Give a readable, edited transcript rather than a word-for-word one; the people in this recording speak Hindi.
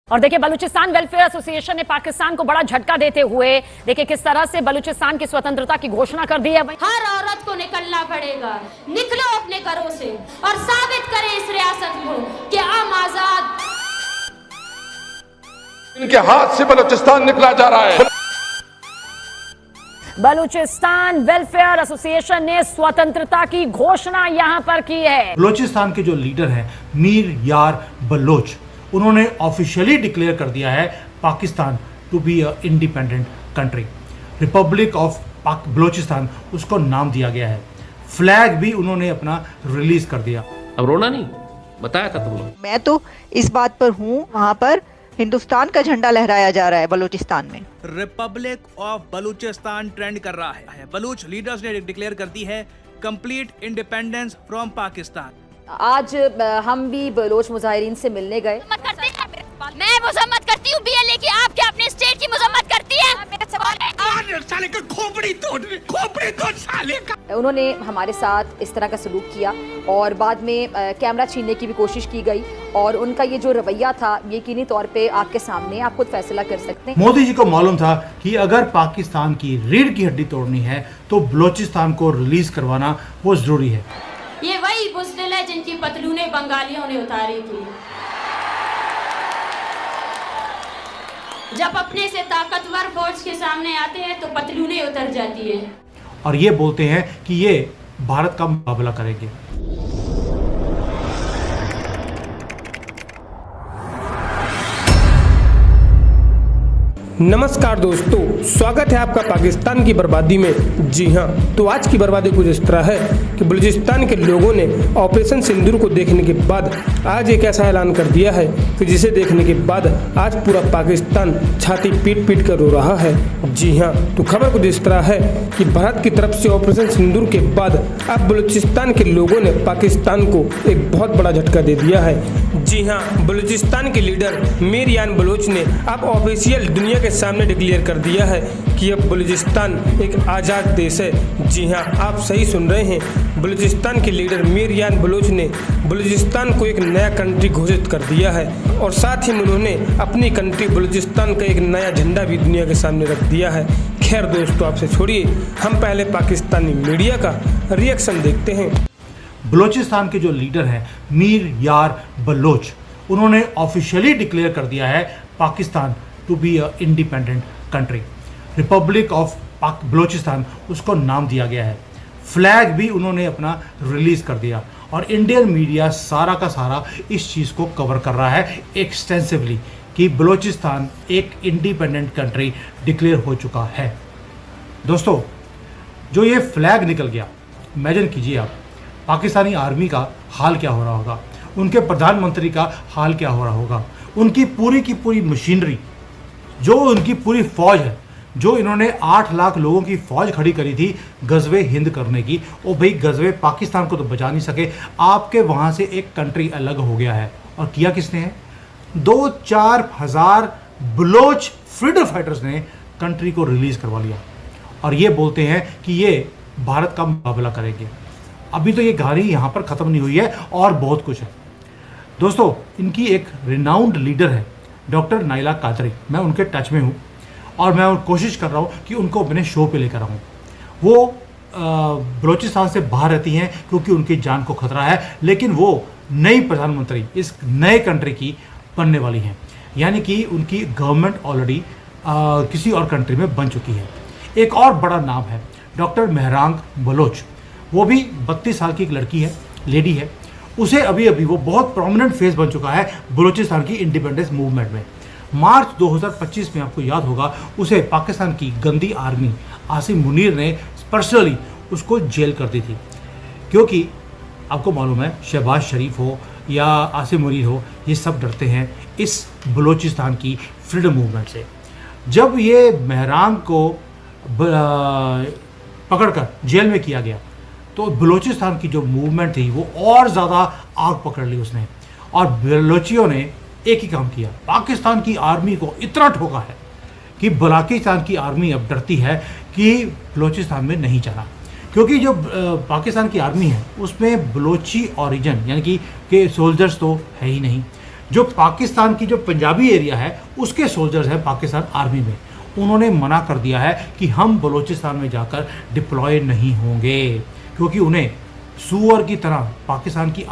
और देखिए बलूचिस्तान वेलफेयर एसोसिएशन ने पाकिस्तान को बड़ा झटका देते हुए देखिए किस तरह से बलूचिस्तान की स्वतंत्रता की घोषणा कर दी है। हर औरत को निकलना पड़ेगा, निकलो अपने घरों से और साबित करें इस रियासत को कि हम आजाद। इनके हाथ से बलूचिस्तान निकला जा रहा है। बलूचिस्तान वेलफेयर एसोसिएशन ने स्वतंत्रता की घोषणा यहां पर की है। बलूचिस्तान के जो लीडर हैं मीर यार बलोच, उन्होंने ऑफिशियली डिक्लेयर कर दिया है Pakistan to be a independent country. Republic of Balochistan उसको नाम दिया गया है। फ्लैग भी उन्होंने अपना रिलीज कर दिया। अब रोना नहीं, बताया था तुम लोग। मैं तो इस बात पर हूँ, वहाँ पर हिंदुस्तान का झंडा लहराया जा रहा है बलूचिस्तान में। रिपब्लिक ऑफ बलूचिस्तान ट्रेंड कर रहा है। बलूच लीडर्स ने डिक्लेयर कर दी है कंप्लीट इंडिपेंडेंस फ्रॉम पाकिस्तान। आज हम भी बलोच मुजाहिरीन से मिलने गए। मैं मजम्मत करती हूँ बीएलए की, आप क्या अपने स्टेट की मजम्मत करती है? साले का खोपड़ी तोड़ साले का। उन्होंने हमारे साथ इस तरह का सलूक किया और बाद में कैमरा छीनने की भी कोशिश की गई और उनका ये जो रवैया था यकीनी तौर पे आपके सामने, आप खुद फैसला कर सकते हैं। मोदी जी को मालूम था कि अगर पाकिस्तान की रीढ़ की हड्डी तोड़नी है तो बलूचिस्तान को रिलीज करवाना वो जरूरी है। ये वही बुज़दिल है जिनकी पतलूने बंगालियों ने उतारी थी। जब अपने से ताकतवर फौज के सामने आते हैं तो पतलूने उतर जाती है और ये बोलते हैं कि ये भारत का मुकाबला करेंगे। नमस्कार दोस्तों, स्वागत है आपका पाकिस्तान की बर्बादी में। जी हाँ, तो आज की बर्बादी कुछ इस तरह है कि बलूचिस्तान के लोगों ने ऑपरेशन सिंदूर को देखने के बाद आज एक ऐसा ऐलान कर दिया है कि जिसे देखने के बाद आज पूरा पाकिस्तान छाती पीट पीट कर रो रहा है। जी हाँ, तो खबर कुछ इस तरह है कि भारत की तरफ से ऑपरेशन सिंदूर के बाद अब बलूचिस्तान के लोगों ने पाकिस्तान को एक बहुत बड़ा झटका दे दिया है। जी हाँ, बलूचिस्तान के लीडर मीर यार बलोच ने अब ऑफिशियल दुनिया के सामने डिक्लेयर कर दिया है कि अब बलूचिस्तान एक आज़ाद देश है। जी हाँ, आप सही सुन रहे हैं, बलूचिस्तान के लीडर मीर यार बलोच ने बलूचिस्तान को एक नया कंट्री घोषित कर दिया है और साथ ही उन्होंने अपनी कंट्री बलूचिस्तान का एक नया झंडा भी दुनिया के सामने रख दिया है। खैर दोस्तों, आपसे छोड़िए, हम पहले पाकिस्तानी मीडिया का रिएक्शन देखते हैं। बलूचिस्तान के जो लीडर हैं मीर यार बलोच, उन्होंने ऑफिशियली डिक्लेयर कर दिया है Pakistan to be a independent country. Republic of Balochistan उसको नाम दिया गया है। फ्लैग भी उन्होंने अपना रिलीज कर दिया और इंडियन मीडिया सारा का सारा इस चीज़ को कवर कर रहा है एक्सटेंसिवली कि बलूचिस्तान एक इंडिपेंडेंट कंट्री डिक्लेयर हो चुका है। दोस्तों, जो ये फ्लैग निकल गया, इमेजिन कीजिए आप पाकिस्तानी आर्मी का हाल क्या हो रहा होगा, उनके प्रधानमंत्री का हाल क्या हो रहा होगा, उनकी पूरी की पूरी मशीनरी, जो उनकी पूरी फौज है, जो इन्होंने 8 लाख लोगों की फौज खड़ी करी थी गज़वे हिंद करने की, वो भाई गज़वे पाकिस्तान को तो बचा नहीं सके। आपके वहाँ से एक कंट्री अलग हो गया है और किया किसने है? 2-4 हज़ार बलोच फ्रीडम फाइटर्स ने कंट्री को रिलीज़ करवा लिया और ये बोलते हैं कि ये भारत का मुकाबला करेंगे। अभी तो ये कहानी यहाँ पर ख़त्म नहीं हुई है और बहुत कुछ है। दोस्तों, इनकी एक रिनाउंड लीडर है डॉक्टर नाइला कादरी, मैं उनके टच में हूँ और मैं कोशिश कर रहा हूँ कि उनको अपने शो पे लेकर आऊँ। वो बलूचिस्तान से बाहर रहती हैं क्योंकि उनकी जान को खतरा है, लेकिन वो नई प्रधानमंत्री इस नए कंट्री की बनने वाली हैं, यानी कि उनकी गवर्नमेंट ऑलरेडी किसी और कंट्री में बन चुकी है। एक और बड़ा नाम है डॉक्टर मेहरांग बलोच, वो भी 32 साल की एक लड़की है, लेडी है। उसे अभी वो बहुत प्रोमिनेंट फेस बन चुका है बलूचिस्तान की इंडिपेंडेंस मूवमेंट में। मार्च 2025 में आपको याद होगा, उसे पाकिस्तान की गंदी आर्मी आसिम मुनीर ने पर्सनली उसको जेल कर दी थी, क्योंकि आपको मालूम है शहबाज शरीफ हो या आसिम मुनीर हो, ये सब डरते हैं इस बलूचिस्तान की फ्रीडम मूवमेंट से। जब ये मेहरांग को पकड़कर जेल में किया गया तो बलूचिस्तान की जो मूवमेंट थी वो और ज़्यादा आग पकड़ ली उसने, और बलोचियों ने एक ही काम किया, पाकिस्तान की आर्मी को इतना ठोका है कि बलूचिस्तान की आर्मी अब डरती है कि बलूचिस्तान में नहीं जाना, क्योंकि जो पाकिस्तान की आर्मी है उसमें बलोची ओरिजिन यानी कि सोल्जर्स तो है ही नहीं। जो पाकिस्तान की जो पंजाबी एरिया है उसके सोल्जर्स हैं पाकिस्तान आर्मी में, उन्होंने मना कर दिया है कि हम बलूचिस्तान में जाकर डिप्लॉय नहीं होंगे, क्योंकि उन्हें सूअर की तरह पाकिस्तान की